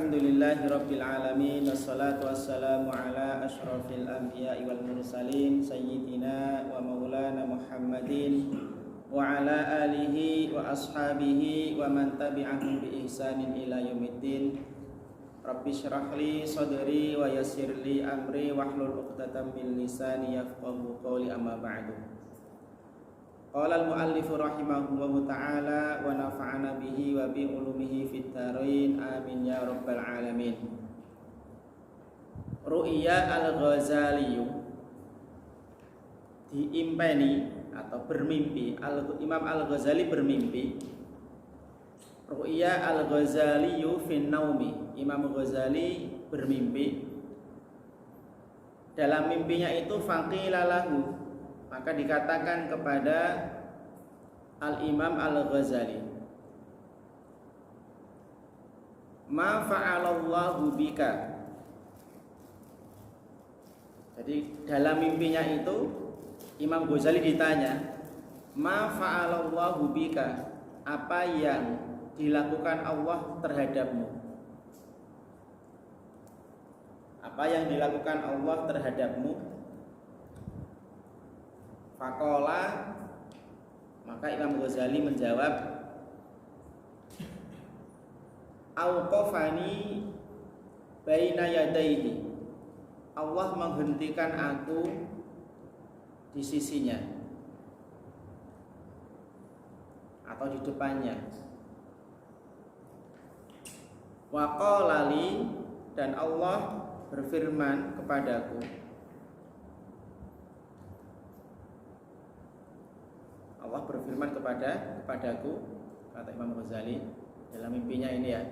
Alhamdulillahi Rabbil Alamin. Wassalatu wassalamu ala ashrafil anbiya'i wal mursalin Sayyidina wa maulana Muhammadin wa ala alihi wa ashabihi wa man tabi'ahum bi ihsanin ila yaumiddin. Rabbi syrah li sadri wa yassir li amri wahlul 'uqdatam min lisani yafqahu qawli, amma ba'du. Qala al-muallif rahimahullahu ta'ala wa nafa'ana bihi wa bi ulumihi fid dharain, amin ya rabbal alamin. Ru'ya al-Ghazali, diimpeni atau bermimpi. Imam al-Ghazali bermimpi. Ru'ya al-Ghazali fin naumi. Imam Ghazali bermimpi. Dalam mimpinya itu faqila lahu, maka dikatakan kepada Al-Imam Al-Ghazali, ma fa'alallahu bika. Jadi dalam mimpinya itu Imam Ghazali ditanya, ma fa'alallahu bika, apa yang dilakukan Allah terhadapmu? Apa yang dilakukan Allah terhadapmu? Faqala, maka Imam Ghazali menjawab, auqafani baina yadaihi, Allah menghentikan aku di sisinya atau di depannya. Wa qala li, dan Allah berfirman kepadaku. Allah berfirman kepadaku, kata Imam Ghazali dalam mimpinya ini ya,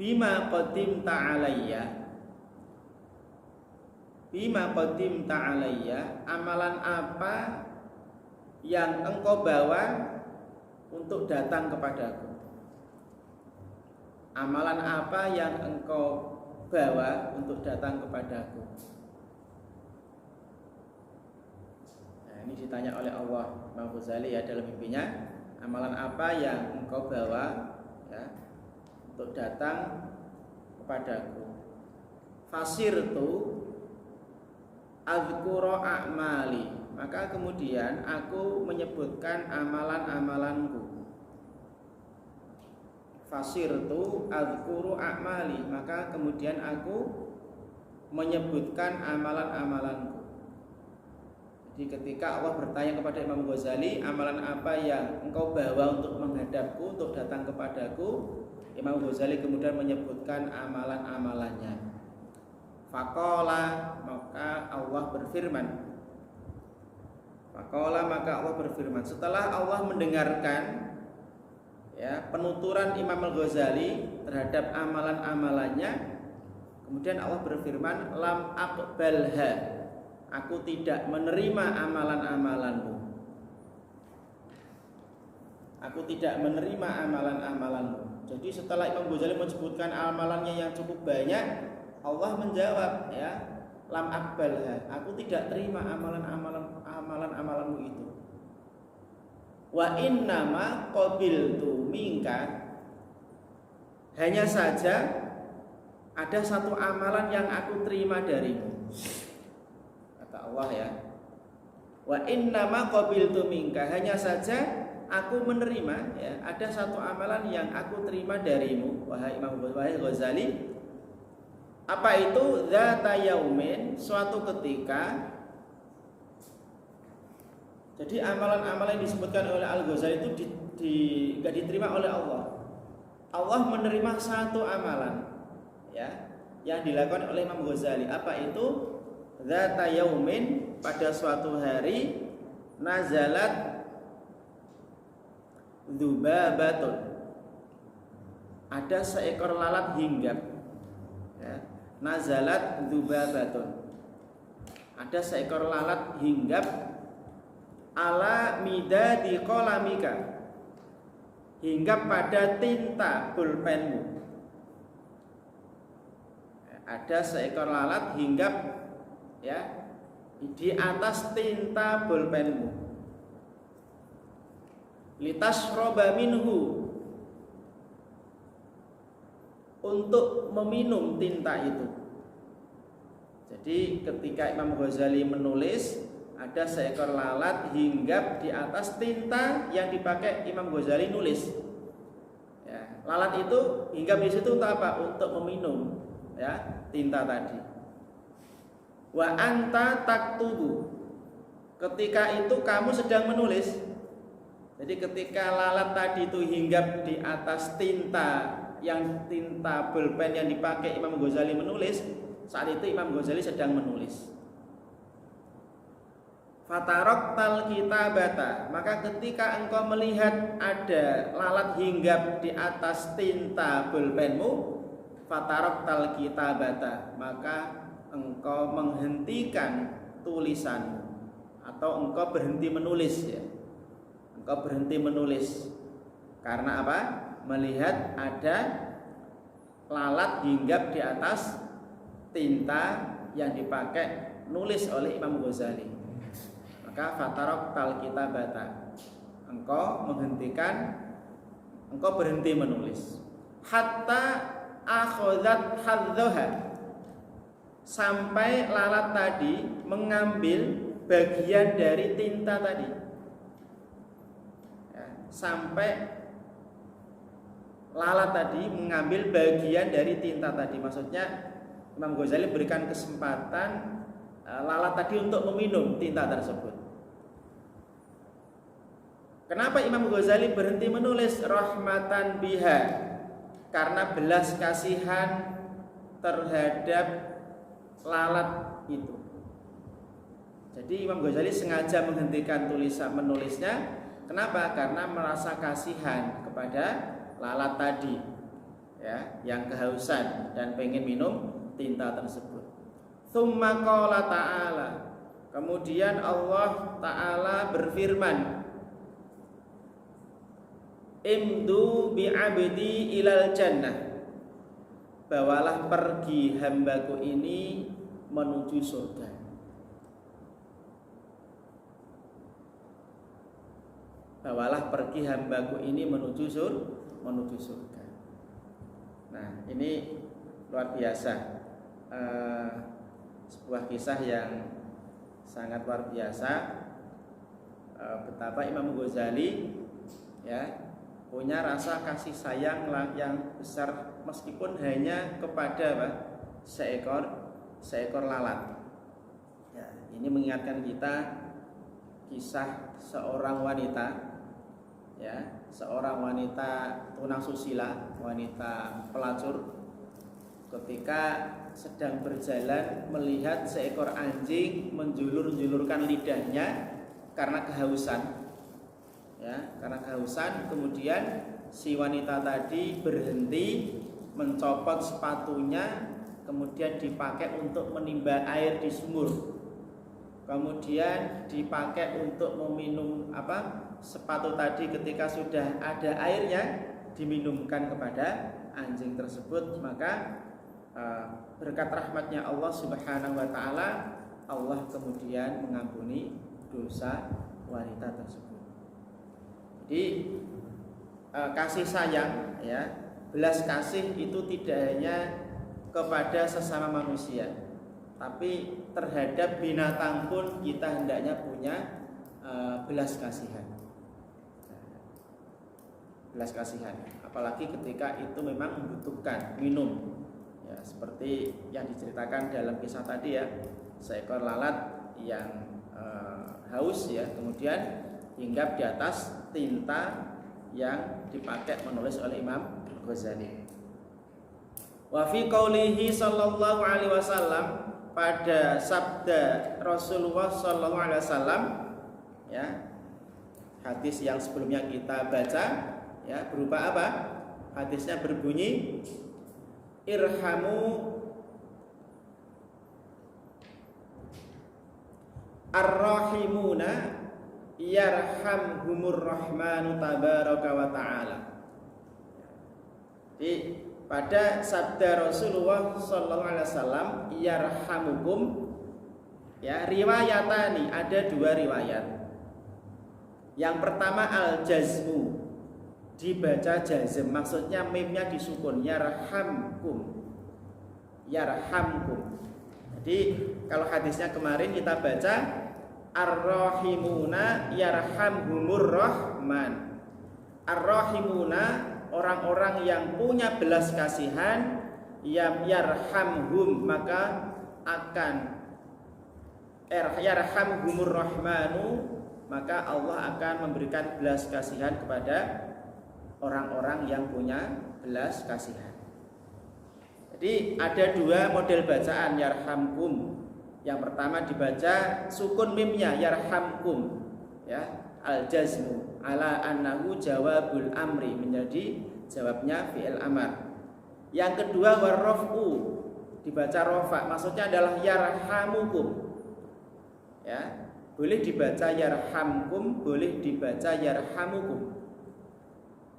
bima qadimta alayya, bima qadimta alayya, amalan apa yang engkau bawa untuk datang kepadaku? Amalan apa yang engkau bawa untuk datang kepadaku? Ini ditanya oleh Allah Imam Ghazali ya dalam mimpinya, amalan apa yang engkau bawa ya untuk datang kepadaku? Fasirtu azkura a'mali, maka kemudian aku menyebutkan amalan-amalanku. Fasirtu azkuru a'mali, maka kemudian aku menyebutkan amalan-amalanku. Jadi ketika Allah bertanya kepada Imam Ghazali, amalan apa yang engkau bawa untuk menghadapku, untuk datang kepadaku, Imam Ghazali kemudian menyebutkan amalan-amalannya. Faqala, maka Allah berfirman. Faqala, maka Allah berfirman. Setelah Allah mendengarkan ya penuturan Imam Ghazali terhadap amalan-amalannya, kemudian Allah berfirman, lam aqbalha, aku tidak menerima amalan-amalanmu. Aku tidak menerima amalan-amalanmu. Jadi setelah Imam Ghazali menyebutkan amalannya yang cukup banyak, Allah menjawab ya, lam aqbalha, aku tidak terima amalan-amalanmu itu. Wa innama qabiltu minka, hanya saja ada satu amalan yang aku terima darimu. Allah ya, wa innama qabiltu minka, hanya saja aku menerima ya, ada satu amalan yang aku terima darimu wahai Ghazali. Apa itu? Dzata yaumin, suatu ketika. Jadi amalan-amalan yang disebutkan oleh Al-Ghazali itu enggak diterima oleh Allah. Allah menerima satu amalan ya yang dilakukan oleh Imam Ghazali. Apa itu? Dzata yaumin, pada suatu hari, nazalat dzubabatun, ada seekor lalat hinggap ya. Nazalat dzubabatun, ada seekor lalat hinggap ala midadi qalamika, hinggap pada tinta pulpenmu. Ada seekor lalat hinggap ya di atas tinta bolpenmu. Litasroba minhu, untuk meminum tinta itu. Jadi ketika Imam Ghazali menulis, ada seekor lalat hinggap di atas tinta yang dipakai Imam Ghazali nulis. Ya, lalat itu hinggap di situ untuk apa? Untuk meminum ya tinta tadi. Wa anta taktubu. Ketika itu kamu sedang menulis. Jadi ketika lalat tadi itu hinggap di atas tinta pulpen yang dipakai Imam Ghazali menulis, saat itu Imam Ghazali sedang menulis. Fataroktal kitabata, maka ketika engkau melihat ada lalat hinggap di atas tinta pulpenmu, fataroktal kitabata, maka engkau menghentikan tulisanmu atau engkau berhenti menulis ya. Engkau berhenti menulis karena apa? Melihat ada lalat hinggap di atas tinta yang dipakai nulis oleh Imam Ghazali. Maka fataroktal kitabata, engkau berhenti menulis. Hatta akhodat hadzoha, sampai lalat tadi mengambil bagian dari tinta tadi ya, sampai lalat tadi mengambil bagian dari tinta tadi. Maksudnya Imam Ghazali berikan kesempatan lalat tadi untuk meminum tinta tersebut. Kenapa Imam Ghazali berhenti menulis? Rahmatan biha, karena belas kasihan terhadap lalat itu. Jadi Imam Ghazali sengaja menghentikan menulisnya. Kenapa? Karena merasa kasihan kepada lalat tadi ya, yang kehausan dan pengen minum tinta tersebut. Tsumma qala ta'ala, kemudian Allah Ta'ala berfirman, imdu bi'abdi ilal jannah, bawalah pergi hambaku ini menuju surga. Bawalah pergi hambaku ini menuju surga. Nah, ini luar biasa, sebuah kisah yang sangat luar biasa, betapa Imam Ghazali ya punya rasa kasih sayang yang besar meskipun hanya kepada seekor lalat. Ya, ini mengingatkan kita kisah seorang wanita, ya, seorang wanita tunang susila, wanita pelacur, ketika sedang berjalan melihat seekor anjing menjulur-julurkan lidahnya karena kehausan. Ya, karena kehausan, kemudian si wanita tadi berhenti, mencopot sepatunya, kemudian dipakai untuk menimba air di sumur. Kemudian dipakai untuk meminum sepatu tadi, ketika sudah ada airnya diminumkan kepada anjing tersebut. Maka berkat rahmatnya Allah Subhanahu wa Ta'ala, Allah kemudian mengampuni dosa wanita tersebut. Jadi kasih sayang ya, belas kasih itu tidak hanya kepada sesama manusia, tapi terhadap binatang pun kita hendaknya punya belas kasihan. Belas kasihan, apalagi ketika itu memang membutuhkan minum. Ya, seperti yang diceritakan dalam kisah tadi ya, seekor lalat yang haus ya, kemudian hinggap di atas tinta yang dipakai menulis oleh Imam Ghazali. Wa fi qaulihi sallallahu alaihi wasallam, pada sabda Rasulullah sallallahu alaihi wasallam ya, hadis yang sebelumnya kita baca ya, berupa apa? Hadisnya berbunyi, irhamu ar-rahimuna yarhamhumur rahmanu tabaraka wa ta'ala. Jadi pada sabda Rasulullah sallallahu alaihi wasallam, yarhamukum ya, riwayatani, ada dua riwayat. Yang pertama al-jazmu, dibaca jazm, maksudnya mimnya disukun, yarhamkum. Yarhamkum. Jadi kalau hadisnya kemarin kita baca ar-rahimuna yarhamhumur rahman. Ar-rahimuna, orang-orang yang punya belas kasihan, yarhamhum, maka akan yarhamhumur rahmanu, maka Allah akan memberikan belas kasihan kepada orang-orang yang punya belas kasihan. Jadi ada dua model bacaan yarhamkum. Yang pertama dibaca sukun mimnya yarhamkum, ya, al-jazmu ala annahu jawabul amri, menjadi jawabnya fi'il amar. Yang kedua warraf'u, dibaca rofa, maksudnya adalah yarhamukum. Ya, boleh dibaca yarhamkum, boleh dibaca yarhamukum.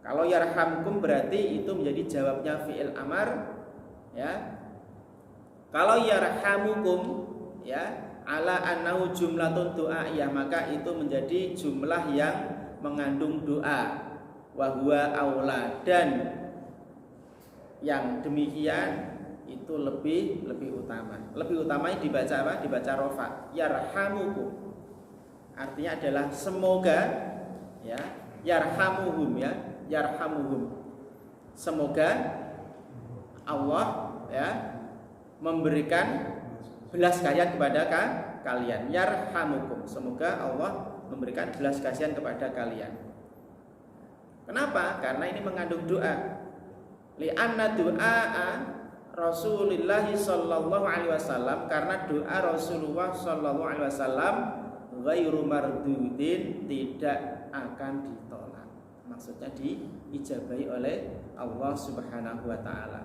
Kalau yarhamkum berarti itu menjadi jawabnya fi'il amar, ya. Kalau yarhamukum, ya, ala annahu jumlatun du'a'iyah, maka itu menjadi jumlah yang mengandung doa, wa huwa aula, dan yang demikian itu lebih utama. Lebih utamanya dibaca apa? Dibaca rofa, yarhamukum. Artinya adalah semoga, ya, yarhamuhum, ya, yarhamuhum. Semoga Allah, ya, memberikan belas kasihan kepada kalian. Yarhamukum, semoga Allah memberikan belas kasihan kepada kalian. Kenapa? Karena ini mengandung doa. Li'anna du'a Rasulullah sallallahu alaihi wasallam, karena doa Rasulullah sallallahu alaihi wasallam ghairu mardudin, tidak akan ditolak. Maksudnya diijabahi oleh Allah Subhanahu wa taala.